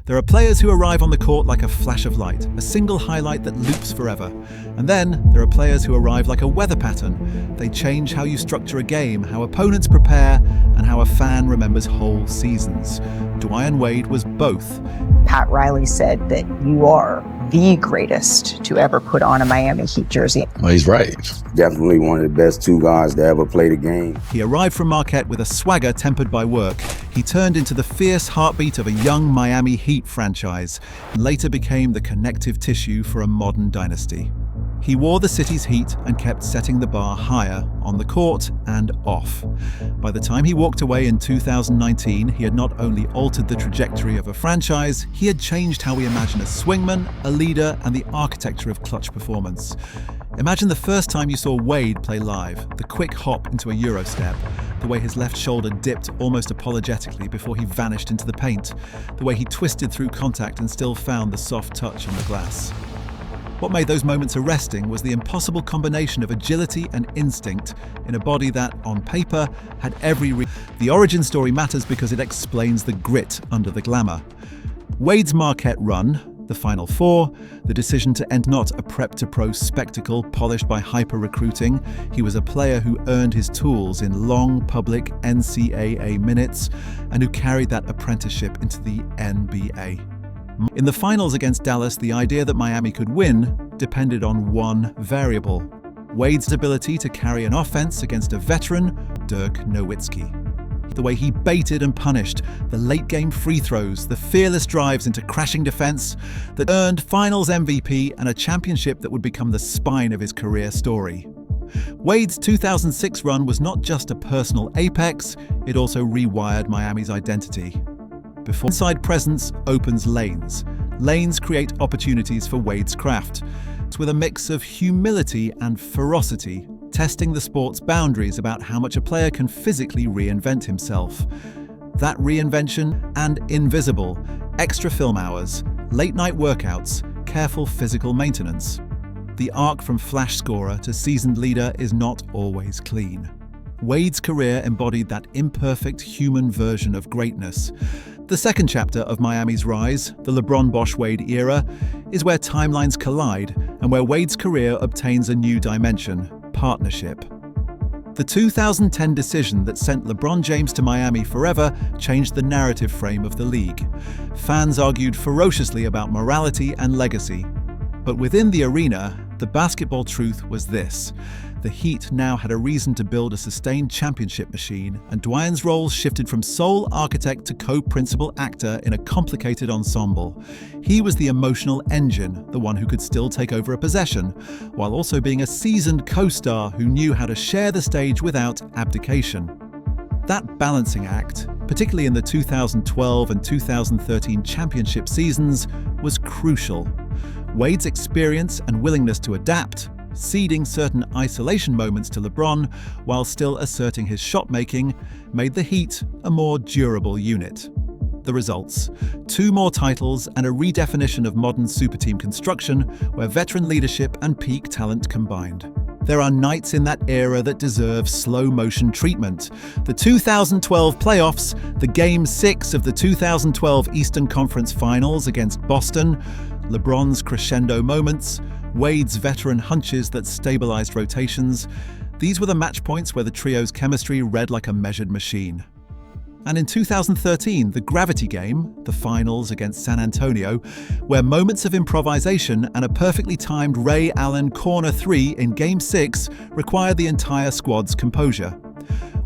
There are players who arrive on the court like a flash of light, a single highlight that loops forever. And then there are players who arrive like a weather pattern. They change how you structure a game, how opponents prepare, and how a fan remembers whole seasons. Dwyane Wade was both. Pat Riley said that you are the greatest to ever put on a Miami Heat jersey. Well, he's right. Definitely one of the best two guys to ever play the game. He arrived from Marquette with a swagger tempered by work. He turned into the fierce heartbeat of a young Miami Heat franchise, and later became the connective tissue for a modern dynasty. He wore the city's heat and kept setting the bar higher on the court and off. By the time he walked away in 2019, he had not only altered the trajectory of a franchise, he had changed how we imagine a swingman, a leader, and the architecture of clutch performance. Imagine the first time you saw Wade play live, the quick hop into a Euro step, the way his left shoulder dipped almost apologetically before he vanished into the paint, the way he twisted through contact and still found the soft touch on the glass. What made those moments arresting was the impossible combination of agility and instinct in a body that, on paper, had The origin story matters because it explains the grit under the glamour. Wade's Marquette run, the Final Four, the decision to end not a prep-to-pro spectacle polished by hyper-recruiting. He was a player who earned his tools in long, public NCAA minutes and who carried that apprenticeship into the NBA. In the finals against Dallas, the idea that Miami could win depended on one variable: Wade's ability to carry an offense against a veteran, Dirk Nowitzki. The way he baited and punished, the late-game free throws, the fearless drives into crashing defense that earned Finals MVP and a championship that would become the spine of his career story. Wade's 2006 run was not just a personal apex, it also rewired Miami's identity. Before inside presence opens lanes. Lanes create opportunities for Wade's craft. It's with a mix of humility and ferocity, testing the sport's boundaries about how much a player can physically reinvent himself. That reinvention and invisible, extra film hours, late-night workouts, careful physical maintenance. The arc from flash scorer to seasoned leader is not always clean. Wade's career embodied that imperfect human version of greatness. The second chapter of Miami's rise, the LeBron-Bosh-Wade era, is where timelines collide and where Wade's career obtains a new dimension: partnership. The 2010 decision that sent LeBron James to Miami forever changed the narrative frame of the league. Fans argued ferociously about morality and legacy. But within the arena, the basketball truth was this: the Heat now had a reason to build a sustained championship machine, and Dwyane's role shifted from sole architect to co-principal actor in a complicated ensemble. He was the emotional engine, the one who could still take over a possession, while also being a seasoned co-star who knew how to share the stage without abdication. That balancing act, particularly in the 2012 and 2013 championship seasons, was crucial. Wade's experience and willingness to adapt, ceding certain isolation moments to LeBron while still asserting his shot-making, made the Heat a more durable unit. The results: 2 more titles and a redefinition of modern superteam construction where veteran leadership and peak talent combined. There are nights in that era that deserve slow-motion treatment. The 2012 playoffs, the Game 6 of the 2012 Eastern Conference Finals against Boston, LeBron's crescendo moments, Wade's veteran hunches that stabilized rotations. These were the match points where the trio's chemistry read like a measured machine. And in 2013, the gravity game, the finals against San Antonio, where moments of improvisation and a perfectly timed Ray Allen corner 3 in Game 6 required the entire squad's composure.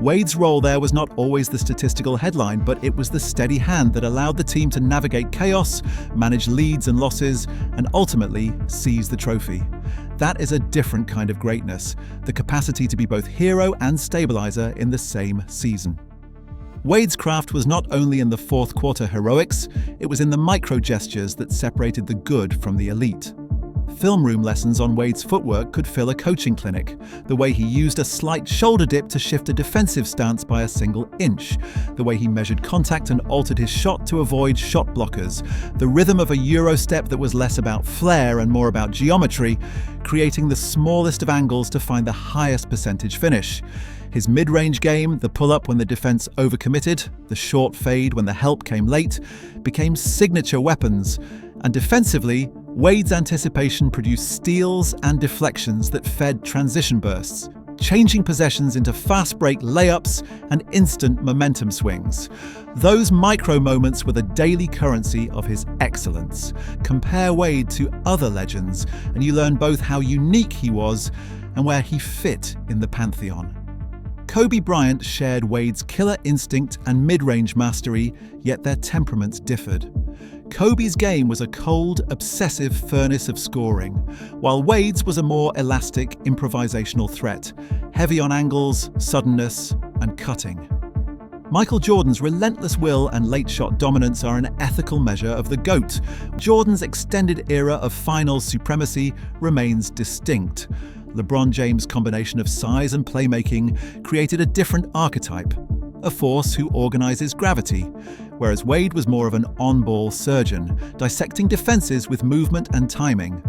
Wade's role there was not always the statistical headline, but it was the steady hand that allowed the team to navigate chaos, manage leads and losses, and ultimately seize the trophy. That is a different kind of greatness, the capacity to be both hero and stabilizer in the same season. Wade's craft was not only in the fourth quarter heroics, it was in the micro gestures that separated the good from the elite. Film room lessons on Wade's footwork could fill a coaching clinic. The way he used a slight shoulder dip to shift a defensive stance by a single inch. The way he measured contact and altered his shot to avoid shot blockers. The rhythm of a Euro step that was less about flair and more about geometry, creating the smallest of angles to find the highest percentage finish. His mid-range game, the pull-up when the defense overcommitted, the short fade when the help came late, became signature weapons. And defensively, Wade's anticipation produced steals and deflections that fed transition bursts, changing possessions into fast-break layups and instant momentum swings. Those micro moments were the daily currency of his excellence. Compare Wade to other legends, and you learn both how unique he was and where he fit in the pantheon. Kobe Bryant shared Wade's killer instinct and mid-range mastery, yet their temperaments differed. Kobe's game was a cold, obsessive furnace of scoring, while Wade's was a more elastic, improvisational threat, heavy on angles, suddenness, and cutting. Michael Jordan's relentless will and late shot dominance are an ethical measure of the GOAT. Jordan's extended era of finals supremacy remains distinct. LeBron James' combination of size and playmaking created a different archetype, a force who organizes gravity, whereas Wade was more of an on-ball surgeon, dissecting defenses with movement and timing.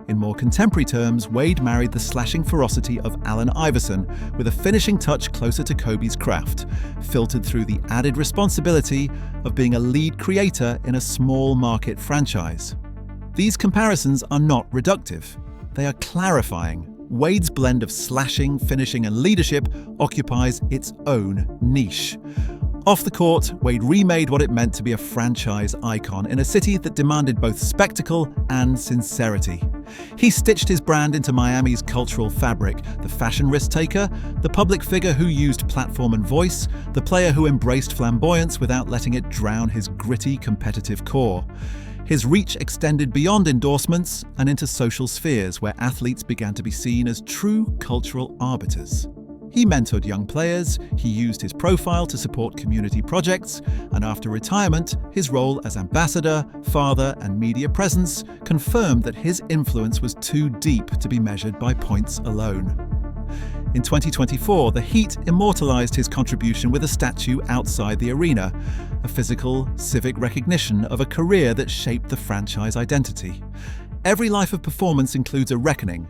In more contemporary terms, Wade married the slashing ferocity of Allen Iverson with a finishing touch closer to Kobe's craft, filtered through the added responsibility of being a lead creator in a small market franchise. These comparisons are not reductive. They are clarifying. Wade's blend of slashing, finishing, and leadership occupies its own niche. Off the court, Wade remade what it meant to be a franchise icon in a city that demanded both spectacle and sincerity. He stitched his brand into Miami's cultural fabric, the fashion risk-taker, the public figure who used platform and voice, the player who embraced flamboyance without letting it drown his gritty, competitive core. His reach extended beyond endorsements and into social spheres where athletes began to be seen as true cultural arbiters. He mentored young players, he used his profile to support community projects, and after retirement, his role as ambassador, father, and media presence confirmed that his influence was too deep to be measured by points alone. In 2024, the Heat immortalized his contribution with a statue outside the arena, a physical, civic recognition of a career that shaped the franchise identity. Every life of performance includes a reckoning.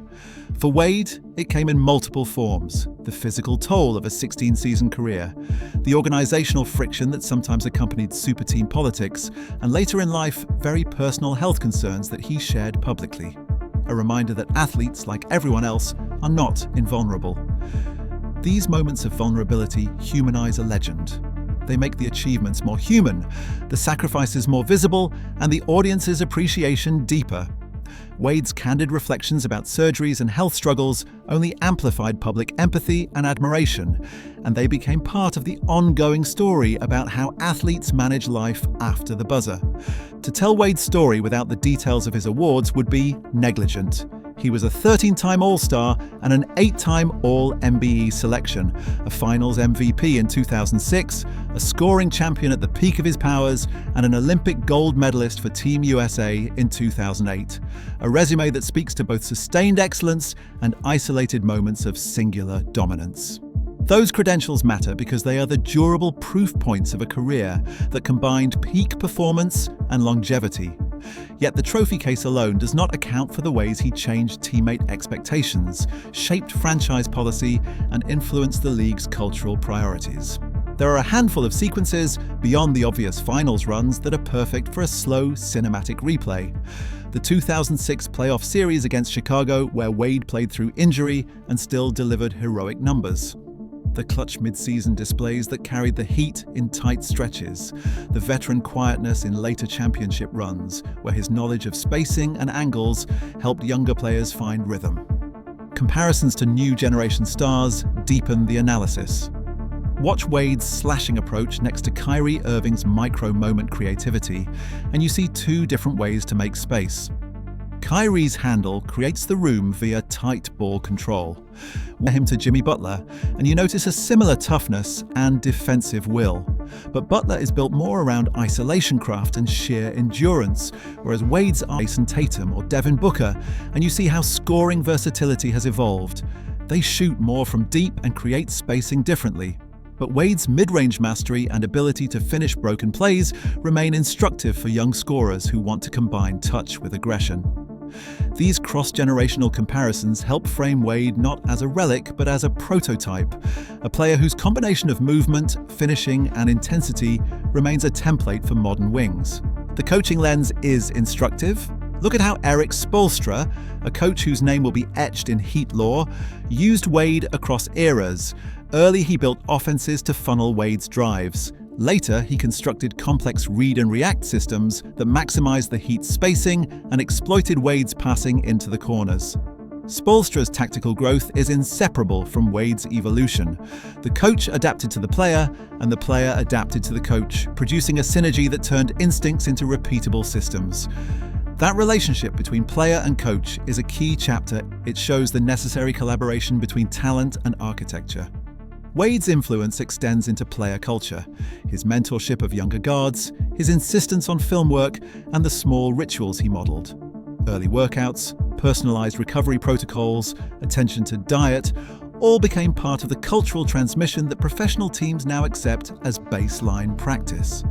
For Wade, it came in multiple forms: the physical toll of a 16-season career, the organizational friction that sometimes accompanied super team politics, and later in life, very personal health concerns that he shared publicly. A reminder that athletes, like everyone else, are not invulnerable. These moments of vulnerability humanize a legend. They make the achievements more human, the sacrifices more visible, and the audience's appreciation deeper. Wade's candid reflections about surgeries and health struggles only amplified public empathy and admiration, and they became part of the ongoing story about how athletes manage life after the buzzer. To tell Wade's story without the details of his awards would be negligent. He was a 13-time All-Star and an 8-time All-NBA selection, a Finals MVP in 2006, a scoring champion at the peak of his powers, and an Olympic gold medalist for Team USA in 2008. A resume that speaks to both sustained excellence and isolated moments of singular dominance. Those credentials matter because they are the durable proof points of a career that combined peak performance and longevity. Yet the trophy case alone does not account for the ways he changed teammate expectations, shaped franchise policy, and influenced the league's cultural priorities. There are a handful of sequences, beyond the obvious finals runs, that are perfect for a slow, cinematic replay. The 2006 playoff series against Chicago, where Wade played through injury and still delivered heroic numbers. The clutch mid-season displays that carried the Heat in tight stretches, the veteran quietness in later championship runs, where his knowledge of spacing and angles helped younger players find rhythm. Comparisons to new generation stars deepen the analysis. Watch Wade's slashing approach next to Kyrie Irving's micro-moment creativity, and you see two different ways to make space. Kyrie's handle creates the room via tight ball control. Compare him to Jimmy Butler, and you notice a similar toughness and defensive will. But Butler is built more around isolation craft and sheer endurance, whereas Wade's Jason Tatum or Devin Booker, and you see how scoring versatility has evolved. They shoot more from deep and create spacing differently. But Wade's mid-range mastery and ability to finish broken plays remain instructive for young scorers who want to combine touch with aggression. These cross-generational comparisons help frame Wade not as a relic, but as a prototype, a player whose combination of movement, finishing, and intensity remains a template for modern wings. The coaching lens is instructive. Look at how Erik Spoelstra, a coach whose name will be etched in Heat lore, used Wade across eras. Early, he built offenses to funnel Wade's drives. Later, he constructed complex read and react systems that maximized the Heat's spacing and exploited Wade's passing into the corners. Spoelstra's tactical growth is inseparable from Wade's evolution. The coach adapted to the player, and the player adapted to the coach, producing a synergy that turned instincts into repeatable systems. That relationship between player and coach is a key chapter. It shows the necessary collaboration between talent and architecture. Wade's influence extends into player culture. His mentorship of younger guards, his insistence on film work, and the small rituals he modeled. Early workouts, personalized recovery protocols, attention to diet, all became part of the cultural transmission that professional teams now accept as baseline practice.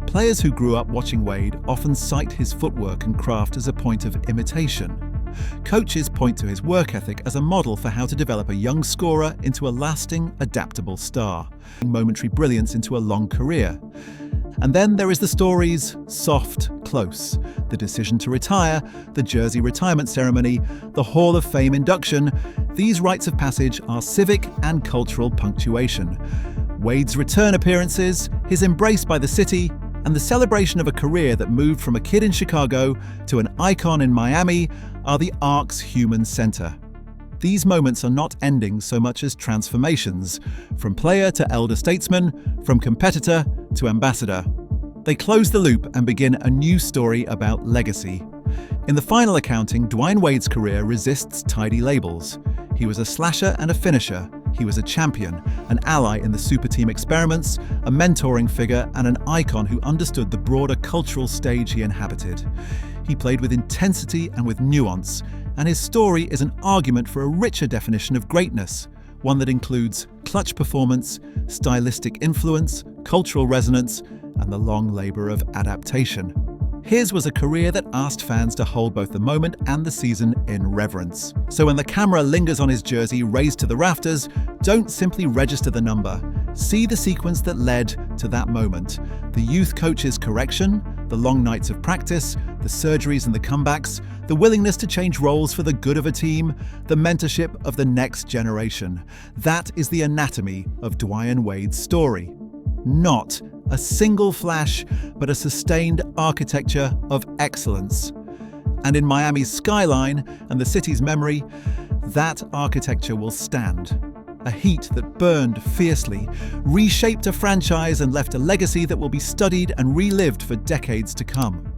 Players who grew up watching Wade often cite his footwork and craft as a point of imitation. Coaches point to his work ethic as a model for how to develop a young scorer into a lasting, adaptable star, momentary brilliance into a long career. And then there is the stories, soft, close, the decision to retire, the jersey retirement ceremony, the Hall of Fame induction. These rites of passage are civic and cultural punctuation. Wade's return appearances, his embrace by the city, and the celebration of a career that moved from a kid in Chicago to an icon in Miami are the arc's human center. These moments are not endings so much as transformations, from player to elder statesman, from competitor to ambassador. They close the loop and begin a new story about legacy. In the final accounting, Dwyane Wade's career resists tidy labels. He was a slasher and a finisher. He was a champion, an ally in the super team experiments, a mentoring figure, and an icon who understood the broader cultural stage he inhabited. He played with intensity and with nuance, and his story is an argument for a richer definition of greatness, one that includes clutch performance, stylistic influence, cultural resonance, and the long labor of adaptation. His was a career that asked fans to hold both the moment and the season in reverence. So when the camera lingers on his jersey raised to the rafters, don't simply register the number. See the sequence that led to that moment. The youth coach's correction, the long nights of practice, the surgeries and the comebacks, the willingness to change roles for the good of a team, the mentorship of the next generation. That is the anatomy of Dwyane Wade's story. Not a single flash, but a sustained architecture of excellence. And in Miami's skyline and the city's memory, that architecture will stand. A Heat that burned fiercely, reshaped a franchise and left a legacy that will be studied and relived for decades to come.